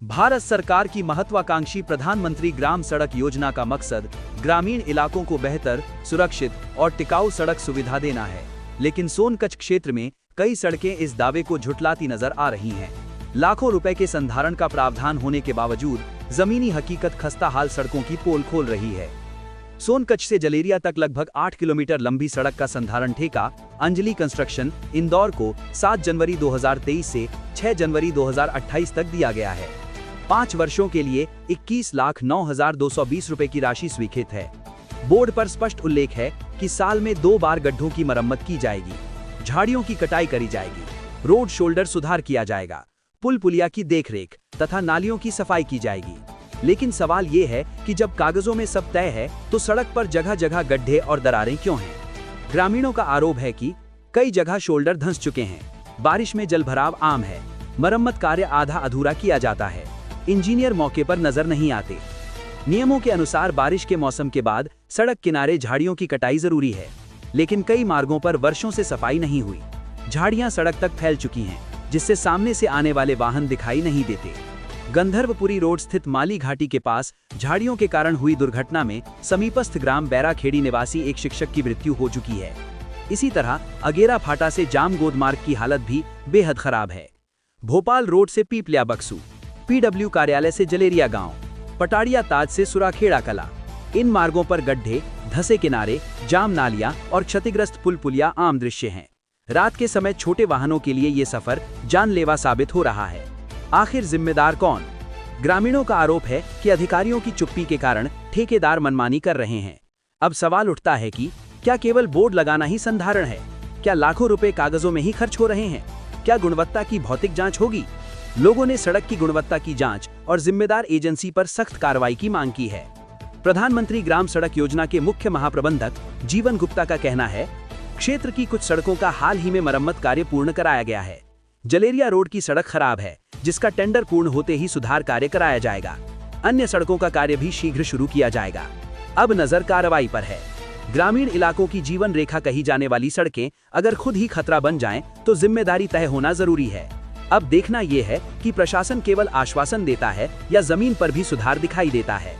भारत सरकार की महत्वाकांक्षी प्रधानमंत्री ग्राम सड़क योजना का मकसद ग्रामीण इलाकों को बेहतर, सुरक्षित और टिकाऊ सड़क सुविधा देना है। लेकिन सोनकच्छ क्षेत्र में कई सड़कें इस दावे को झुठलाती नजर आ रही हैं। लाखों रुपए के संधारण का प्रावधान होने के बावजूद जमीनी हकीकत खस्ता हाल सड़कों की पोल खोल रही है। सोनकच्छ से जलेरिया तक लगभग 8 किलोमीटर लंबी सड़क का संधारण ठेका अंजलि कंस्ट्रक्शन इंदौर को 7 जनवरी 2023 से 6 जनवरी 2028 तक दिया गया है। 5 वर्षों के लिए 21,09,220 रुपए की राशि स्वीकृत है। बोर्ड पर स्पष्ट उल्लेख है कि साल में 2 बार गड्ढों की मरम्मत की जाएगी, झाड़ियों की कटाई करी जाएगी, रोड शोल्डर सुधार किया जाएगा, पुल पुलिया की देखरेख तथा नालियों की सफाई की जाएगी। लेकिन सवाल ये है कि जब कागजों में सब तय है तो सड़क पर जगह जगह गड्ढे और दरारें क्यों हैं? ग्रामीणों का आरोप है कि कई जगह शोल्डर धंस चुके हैं, बारिश में जलभराव आम है, मरम्मत कार्य आधा अधूरा किया जाता है, इंजीनियर मौके पर नजर नहीं आते। नियमों के अनुसार बारिश के मौसम के बाद सड़क किनारे झाड़ियों की कटाई जरूरी है, लेकिन कई मार्गों पर वर्षों से सफाई नहीं हुई। झाड़ियां सड़क तक फैल चुकी हैं, जिससे सामने से आने वाले वाहन दिखाई नहीं देते। गंधर्वपुरी रोड स्थित माली घाटी के पास झाड़ियों के कारण हुई दुर्घटना में समीपस्थ ग्राम बैराखेड़ी निवासी एक शिक्षक की मृत्यु हो चुकी है। इसी तरह अगेरा फाटा से जामगोद मार्ग की हालत भी बेहद खराब है। भोपाल रोड से पीपलिया बक्सू, पीडब्ल्यू कार्यालय से जलेरिया गांव, पटाड़िया ताज से सुराखेड़ा कला, इन मार्गों पर गड्ढे, धंसे किनारे, जाम नालियां और क्षतिग्रस्त पुल पुलिया आम दृश्य हैं। रात के समय छोटे वाहनों के लिए ये सफर जानलेवा साबित हो रहा है। आखिर जिम्मेदार कौन? ग्रामीणों का आरोप है कि अधिकारियों की चुप्पी के कारण ठेकेदार मनमानी कर रहे हैं। अब सवाल उठता है कि क्या केवल बोर्ड लगाना ही संधारण है? क्या लाखों रुपए कागजों में ही खर्च हो रहे हैं? क्या गुणवत्ता की भौतिक जांच होगी? लोगों ने सड़क की गुणवत्ता की जांच और जिम्मेदार एजेंसी पर सख्त कार्रवाई की मांग की है। प्रधानमंत्री ग्राम सड़क योजना के मुख्य महाप्रबंधक जीवन गुप्ता का कहना है, क्षेत्र की कुछ सड़कों का हाल ही में मरम्मत कार्य पूर्ण कराया गया है। जलेरिया रोड की सड़क खराब है, जिसका टेंडर पूर्ण होते ही सुधार कार्य कराया जाएगा। अन्य सड़कों का कार्य भी शीघ्र शुरू किया जाएगा। अब नजर कार्रवाई पर है। ग्रामीण इलाकों की जीवन रेखा कही जाने वाली सड़कें अगर खुद ही खतरा बन जाएं, तो जिम्मेदारी तय होना जरूरी है। अब देखना यह है कि प्रशासन केवल आश्वासन देता है या जमीन पर भी सुधार दिखाई देता है।